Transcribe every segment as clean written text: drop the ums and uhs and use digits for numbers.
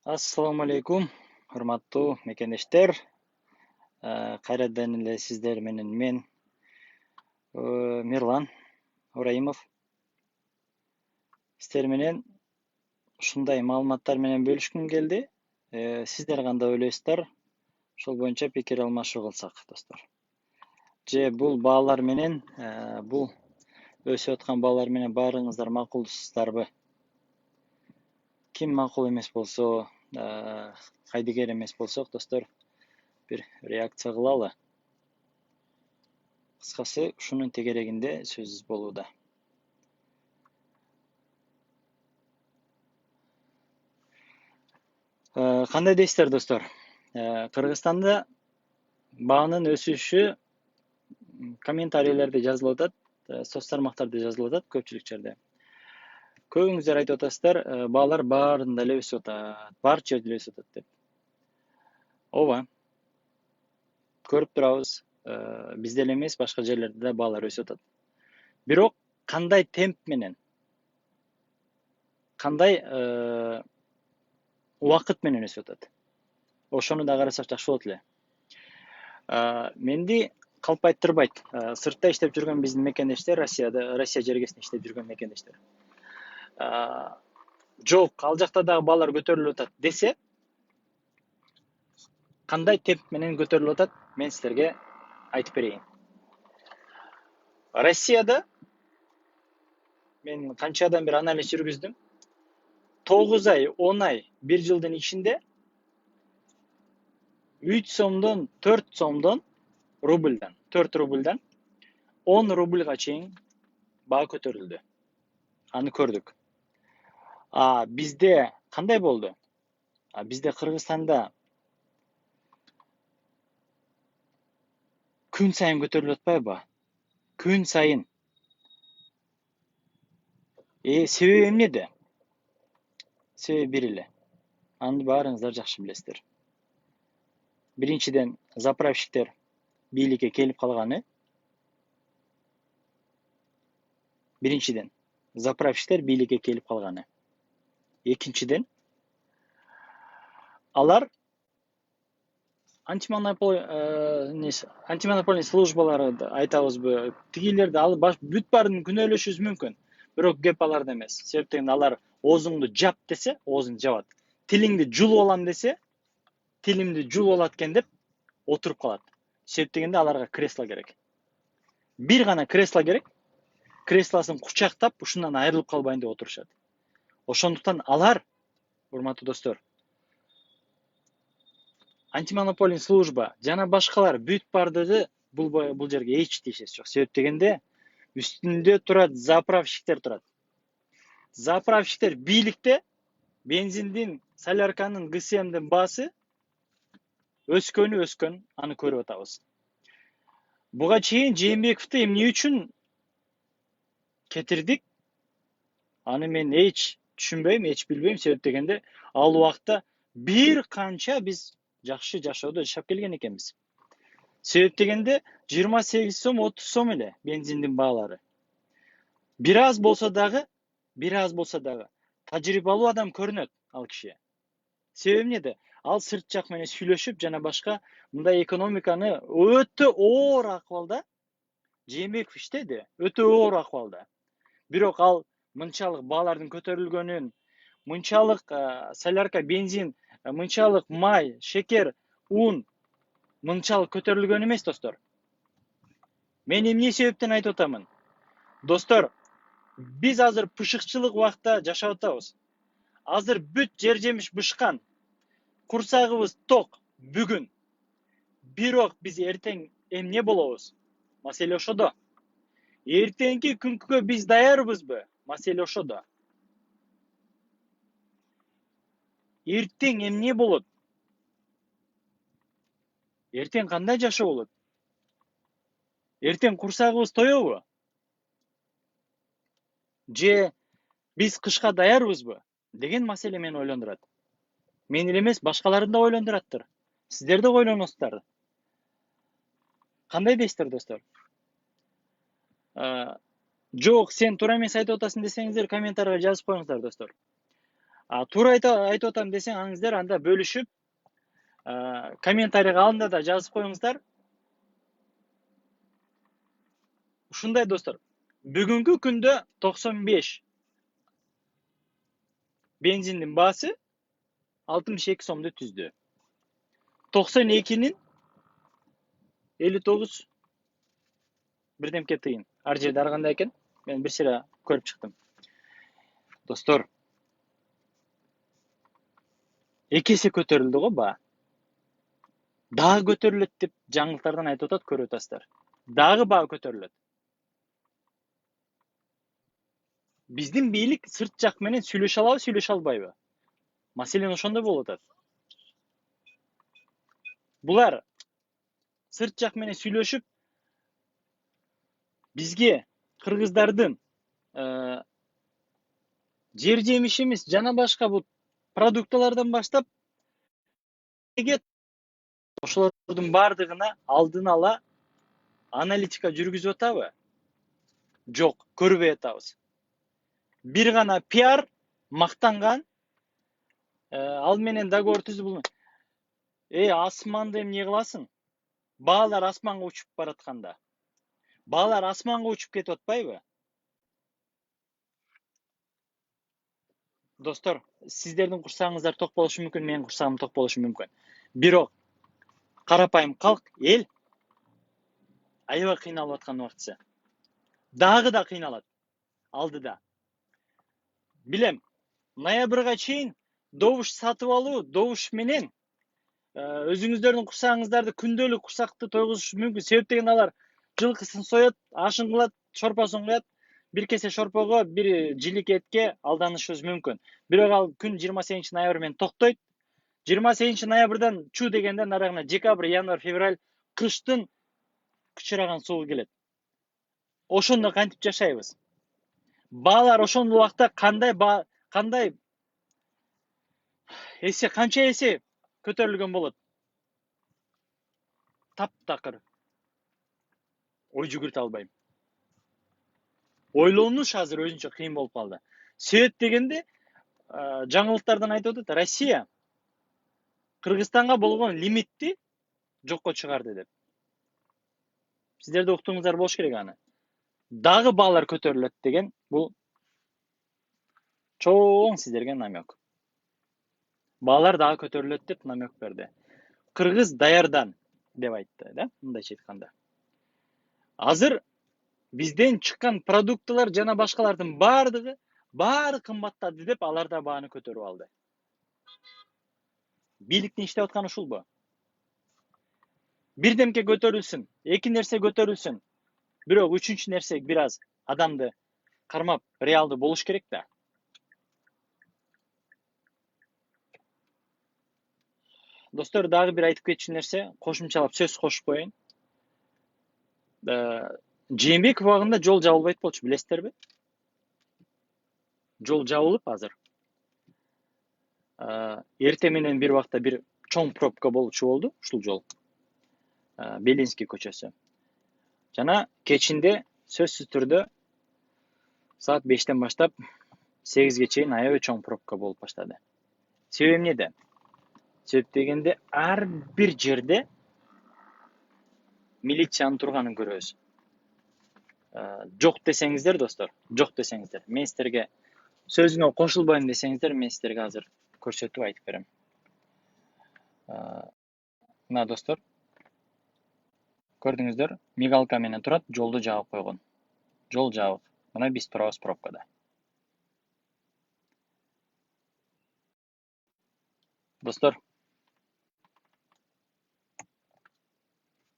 Assalamu alaikum, hurmattуу mekендештер. Кайрадан эле сиздер менен мен Мирлан Ораимов. Сиздер менен ушундай маалыматтар менен бөлүшкүм келди. Сиздер кандай ойлойсуздар? Ошол боюнча пикир алмашуу кылсак, достор. Же бул баалар менен, бул өсүп аткан баалар менен баарыңыздар макулсуздарбы? Ким макул эмес болсо, кайдыгер эмес болсок, достор, бир реакция кылалы. Кыскасы ушунун тегерегинде сөз болууда. Кандай дейсиздер, достор? Кыргызстанда баанын өсүшү комментарийлерде жазылып атат, соц тармактарда жазылып атат көпчүлүк жерде. Көбүңүздөр айтып атасыздар, баалар баарында эле өсүп атат, бар жерде эле өсүп атат деп. Ооба. Көрүп турабыз, бизде эле эмес, башка жерлерде да баалар өсүп атат. Бирок кандай темп менен, кандай убакыт менен өсүп атат? Ошону да карасак жакшы болот эле. Менди калпайттырбайт. Сыртта иштеп жүргөн биздин мекендештер, Россия жергесинде иштеп жүргөн мекендештер. Жок, ал жакта дагы баалар көтөрүлүп атат десе, кандай темп менен көтөрүлүп атат, мен сиздерге айтып берейин. Россияда мен канчадан бир анализ жүргүздүм. 9 ай, 10 ай, 1 жылдын ичинде 3 сомдон, 4 сомдон, рубльдан, 4 рубльдан 10 рубльга чейин баа көтөрүлдү. Аны көрдүк. Бизде кандай болду? Бизде Кыргызстанда күн сайын көтөрүлүп атпайбы? Күн сайын. Себеби эмнеде? Себеби бир эле. Аны баарыңыздар жакшы билесиздер. Биринчиден, заправщиктер бийликке келип калганы. Экинчиден, алар антимонополий службалары айтабызбы, тигилерди алып бүт баарын күнөөлөшүбүз мүмкүн. Бирок кеп аларда эмес. Себептен алар оозуңду жап десе, оозун жабат. Тилиңди жулуп алам десе, тилимди жулуп алат экен деп отуруп калат. Себептегенде аларга кресло керек. Бир гана кресло керек. Креслосын кучактап, ушундан айрылып калбайын деп отурушат. Ошондуктан алар, урматтуу достор, антимонополий служба жана башкалар бүт бардыгы бул жерге эч тиешеси жок. Себептегенде үстүндө турат заправщиктер турат. Заправщиктер бийликте бензиндин, солярканын, ГСМдин баасы өскөн, аны көрүп атабыз. Буга чейин Жээнбековду эмне үчүн кетирдик? Аны мен эч түшүнбөйм, эч билбейм. Себептегенде ал убакта бир канча биз жакшы жашоодо жашап келген экенбиз. Себептегенде 28 сом, 30 сом эле бензиндин баалары. Бир аз болсо дагы тажрыйбалуу адам көрүнөт ал киши. Себеби эмнеде? Ал сырт жак менен сүйлөшүп жана башка мындай экономиканы өтө оор акыбалда Жээнбеков иштеди, өтө оор акыбалда. Бирок ал мынчалык баалардын көтөрүлгөнүн, мынчалык солярка, бензин, мынчалык май, шекер, ун мынчалык көтөрүлгөн эмес, достор. Мен эмне себептен айтып атамын? Достор, биз азыр пышыкчылык убакта жашап атабыз. Азыр бүт жер жемиш бышкан. Курсагыбыз ток бүгүн. Бирок биз эртең эмне болобуз? Маселе ошодо. Эртеңки күнгө биз даярбызбы? Маселе ошодо. Эртең эмне болот? Эртең кандай жашоо болот? Эртең курсагыбыз тоёбу? Же биз кышка даярбызбы деген маселе мени ойлондурат. Мен эле эмес, башкаларын да ойлондураттыр. Сиздер да ойлоносуздар. Кандай дейсиздер, достор? Жок, сен туура эмес айтып атасың десеңиздер, комментарийге жазып коюңуздар, достор. Туура айтып атам десең аңыздар, анда бөлүшүп комментарийга алында да жазып коюңуздар. Ушундай достор, бүгүнкү күндө 95 бензиндин баасы 62 сомду түздү. 92'nin 59 birдемке тыйын. Ар жерде ар кандай экен? Мен бир сыйра көрүп чыктым. Достор, 2 есе көтөрүлдү го баа. Дагы көтөрүлөт деп жаңылыктардан айтып атат, көрүп атасыздар. Дагы баа көтөрүлөт. Биздин бийлик сырт жак менен сүйлөшө алабы, сүйлөшө албайбы? Маселен ошондой болуп атат. Булар сырт жак менен сүйлөшүп, бизге кыргыздардын жер жемишimiz жана башка бул продукталардан баштап ошолордун бардыгына алдын ала аналитика жүргүзүп атабы? Жок, көрбөй атабыз. Бир гана пиар мактанган, ал менен договор түзүп, асманды эмне кыласың? Баалар асманга учуп баратканда. Баалар асманга учуп кетип атпайбы? Достор, сиздердин курсагыңыздар ток болушу мүмкүн, менин курсагым ток болушу мүмкүн. Бирок карапайым калк, эл аябай кыйналып аткан убактысы. Дагы да кыйналат алдыда. Билем, ноябрга чейин добуш сатып алуу, добуш менен өзүңүздөрдүн курсагыңыздарды күндөлүк курсакты тойгузуш мүмкүн. Себеп деген алар жылкысын соет, ашын кылат, шорпосун куят. Бир кесе шорпого, бир жилик этке алданышыбыз мүмкүн. Бирок ал күн 28 ноябрь менен токтойт. 28 ноябрдан чу дегенде нарагына декабрь, январь, февраль кыштын кычыраган сугу келет. Ошондо кантип жашайбыз? Баалар ошондой убакта кандай эсе, канча эсе көтөрүлгөн болот? Таптакыр. Ой жүгүртө албайм. Ойлонуш азыр өзүнчө кыйын болуп калды. Себеп дегенде жаңылыктардан айтып атат, Россия Кыргызстанга болгон лимитти жокко чыгарды деп. Сиздерде уктуңуздар болуш керек аны. Дагы баалар көтөрүлөт деген бул чоң сиздерге намек. Баалар дагы көтөрүлөт деп намек берди. Кыргыз даярдан деп айтты, да? Мындайча айтканда. Азыр бизден чыккан продукталар жана башкалардын баары кымбаттады деп алар да бааны көтөрүп алды. Бийликтин иштеп атканы ушулбу? Бирдемке көтөрүлсүн, эки нерсе көтөрүлсүн. Бирок үчүнчү нерсе бир аз адамды кармап реалдуу болуш керек да. Достор, дагы бир айтып кетчү нерсе, кошумчалап сөз кошуп коеюн. Жээнбеков убагында жол жабылбайт болчу, билесиздерби? Жол жабылып азыр. Эртең менен бир убакта бир чоң пробка болчу болду, ушул жол. Белинский көчөсү. Жана кечинде сөзсүз түрдө саат 5тен баштап 8ге чейин аябай чоң пробка болуп баштады. Себеби эмнеде? Себеп дегенде ар бир жерде милициянын турганын көрөбүз. Жок десеңиздер, достор, жок десеңиздер. Мен сиздерге сөзүңө кошулбайм десеңиздер, мен сиздерге азыр көрсөтүп айтып берем. Мына достор, көрдүңүздөр, мигалка менен турат, жолду жаап койгон. Жол жабык. Мына биз турабыз пробкада. Достор,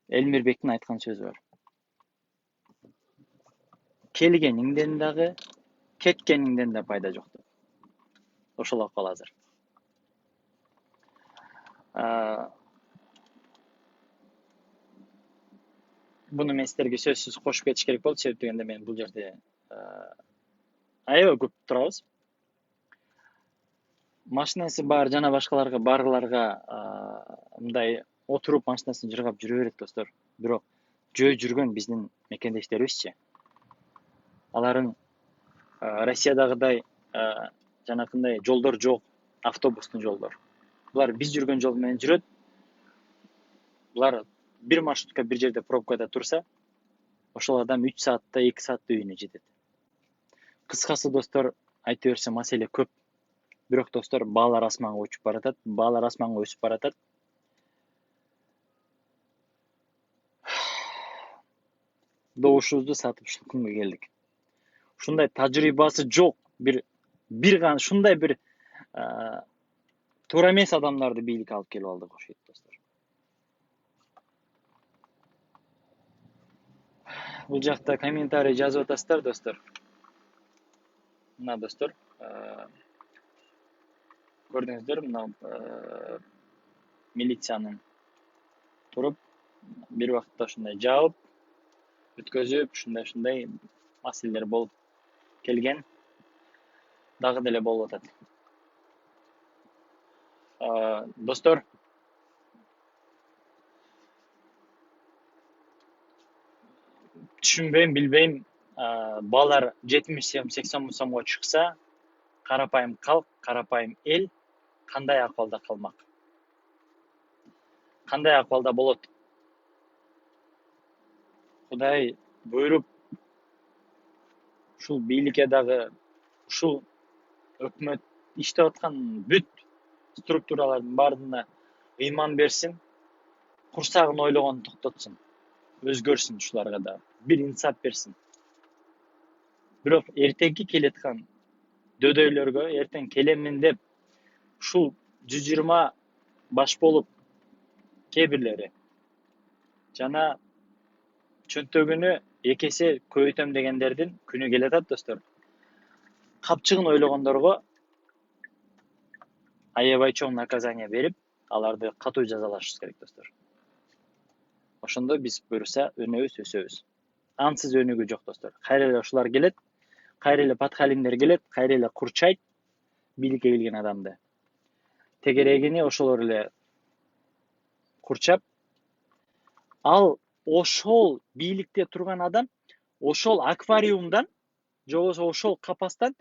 Элмирбектин айткан сөзү бар. Келгениңден дагы, кеткениңден да пайда жок деп. Ошол акыл азыр. Буну мен сиздерге сөзсүз кошуп кетиш керек болду, себеп дегенде мен бул жерде аябай көп турабыз. Машинасы бар жана башкаларга баргыларга мындай отуруп машинасын жыргап жүрө берет, достор. Бирок жөө жүргөн биздин мекендештерибизчи. Алардын Россиядагыдай жанакындай жолдор жок, автобустун жолдор. Булар биз жүргөн жол менен жүрөт. Булар бир маршрутка бир жерде пробкада турса, ошол адам 3 саатта, 2 саатта үйүнө жетет. Кыскасы достор, айта берсем маселе көп. Бирок достор, баалар асманга учуп баратат, баалар асманга өсүп баратат. Добушубузду сатып ушул күнгө келдик. Ушундай тажрыйбасы жок бир ушундай бир туура эмес адамдарды бийликке алып келип алдык окшойт достор. Бул жакта комментарий жазып атасыздар достор. Мына достор, көрдүңүздөр, мына милициянын туруп бир убакытта ушундай жаап өткөзүп, ушундай маселелер болуп келген. Дагы деле болуп атат. Достор, түшүнбөйм, билбейм, баалар 70-80 сомго чыкса, карапайым калк, карапайым эл кандай акыбалда калмак? Кандай акыбалда болот? Кудай буйруп, ушул бийликке дагы, ушул өкмөт иштеп аткан бүт структуралардын баарына ыйман берсин, курсагын ойлогонду токтотсун, өзгөрсүн ушуларга да, бир инсап берсин. Бирок эртеңки келаткан дөдөйлөргө, эртең келемин деп, ушул 120 баш болуп, кээ бирлери жана чөнтөгүнү 2 эсе көбөйтөм дегендердин күнү келатат достор. Капчыгын ойлогондорго аябай чоң наказание берип, аларды катуу жазалашыбыз керек достор. Ошондо биз буюрса өнөбүз, өсөбүз. Ансыз өнүгүү жок достор. Кайра эле ушулар келет, кайра эле подхалимдер келет, кайра эле курчайт бийликке келген адамды. Тегерегини ошолор эле курчап, ал ошол бийликте турган адам ошол аквариумдан, же болбосо ошол капастан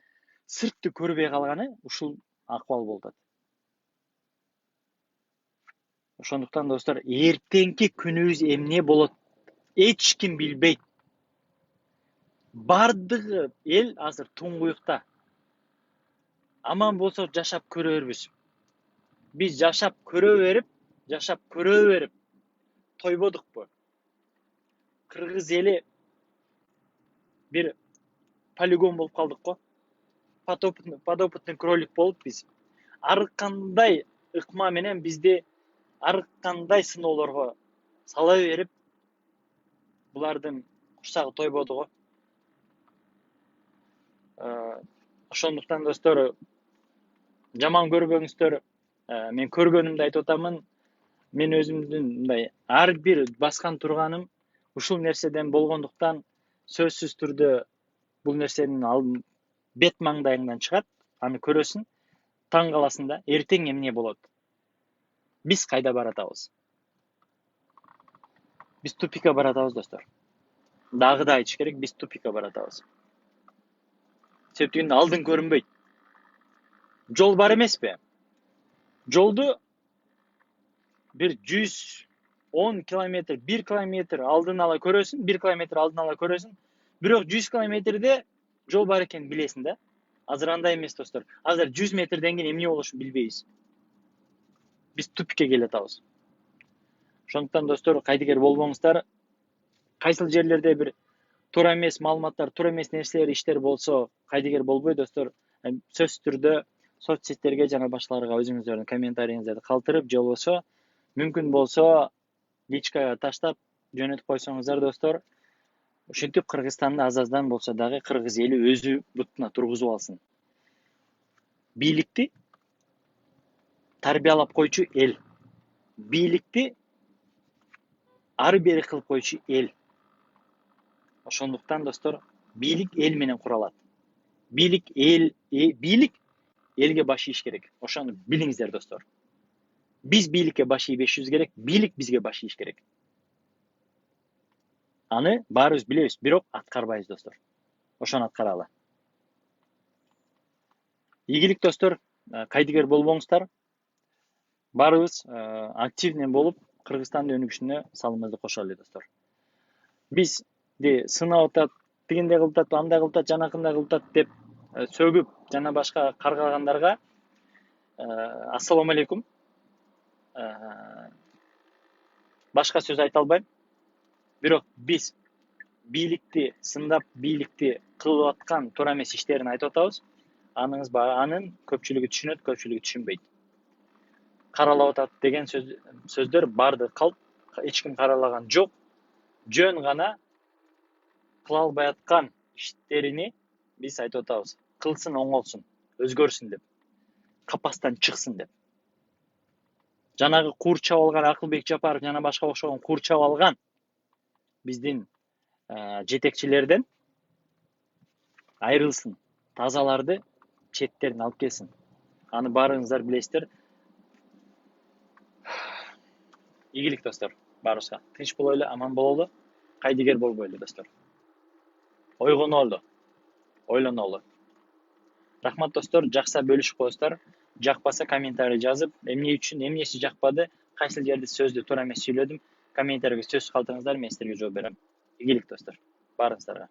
сыртты көрбөй калганы ушул акыбал болуп атат. Ошондуктан достор, эртеңки күнүбүз эмне болот? Эч ким билбейт. Бардыгы эл азыр туңгуюкта. Аман болсо жашап көрөрбүз. Биз жашап көрө берип тойбодукпу? Кыргыз эли бир полигон болуп калдык го. Подопытный кролик болуп биз. Ар кандай ыкма менен бизди ар кандай сыноолорго сала берип, булардын курсагы тойбоду го. Ошондуктан достор, жаман көрбөңүздөр. Мен көргөнүмдү айтып атамын. Мен өзүмдүн мындай ар бир баскан турганым ушул нерседен болгондуктан сөзсүз түрдө бул нерсенин бет маңдайыңдан чыгат, аны көрөсүң, таң каласың да, эртең эмне болот? Биз кайда баратабыз? Биз тупикке баратабыз достор. Дагы да айтыш керек, биз тупикке баратабыз. Себептен алдын көрүнбөйт. Жол бар эмеспи? Жолду бир 110 километр, 1 километр алдын ала көрөсүң, 1 километр алдын ала көрөсүң. Бирок 100 километрде жол бар экенин билесиң да. Азыр андай эмес достор. Азыр 100 метрден кийин эмне болушун билбейбиз. Биз тупикке келатабыз. Ошондуктан достор, кайдыгер болбоңуздар. Кайсыл жерлерде бир туура эмес маалыматтар, туура эмес нерселер, иштер болсо, кайдыгер болбой достор. Сөзсүз түрдө соц сеттерге жана башкаларга өзүңүздөрдүн комментарийиңиздерди калтырып, же болбосо мүмкүн болсо личкага таштап жөнөтүп койсоңуздар достор. Ушинтип Кыргызстанды аз-аздан болсо дагы кыргыз эли өзү бутуна тургузуп алсын. Бийликти тарбиялап койчу эл. Бийликти ары бери кылып койчу эл. Ошондуктан достор, бийлик эл менен куралат. Бийлик элге баш ийиш керек. Ошону билиңиздер достор. Биз бийликке баш ийбешибиз керек, бийлик бизге баш ийиш керек. Аны баарыбыз билебиз, бирок аткарбайбыз достор. Ошону аткаралы. Ийгилик достор, кайдыгер болбоңуздар. Барыбыз активный болуп, Кыргызстандын өнүгүшүнө салымыбызды кошолу достор. Бизди сынап атат, тигиндей кылып атат, андай кылып атат, жанакындай кылып атат деп сөгүп жана башка каргагандарга ассаламу алейкум. Башка сөз айта албайм. Бирок биз бийликти сындап, бийликти кылып аткан туура эмес иштерин айтып атабыз. Анын көпчүлүгү түшүнөт, көпчүлүгү түшүнбөйт. Каралап атат деген сөздөр барды калп, эч ким каралаган жок. Жөн гана кыла албай аткан иштерини биз айтып атабыз. Кылсын, оңолсун, өзгөрсүн деп. Капастан чыксын деп. Жанагы куурчап алган Акылбек Жапаров жана башка окшогон куурчап алган биздин жетекчилерден айрылсын. Тазаларды четтерин алып келсин. Аны баарыңыздар билесиздер. Ийгилик достор, баарыбызга. Тынч болойлу, аман бололу, кайдыгер болбойлу достор. Ойгонолу, ойлонолу. Рахмат достор, жакса бөлүшүп коесуздар. Жакпаса комментарий жазып, эмне үчүн, эмнеси жакпады, кайсы жерде сөздү туура эмес сүйлөдүм, комментарийге сөз калтырыңыздар, мен силерге жооп берем. Ийгилик достор, баарыңыздарга.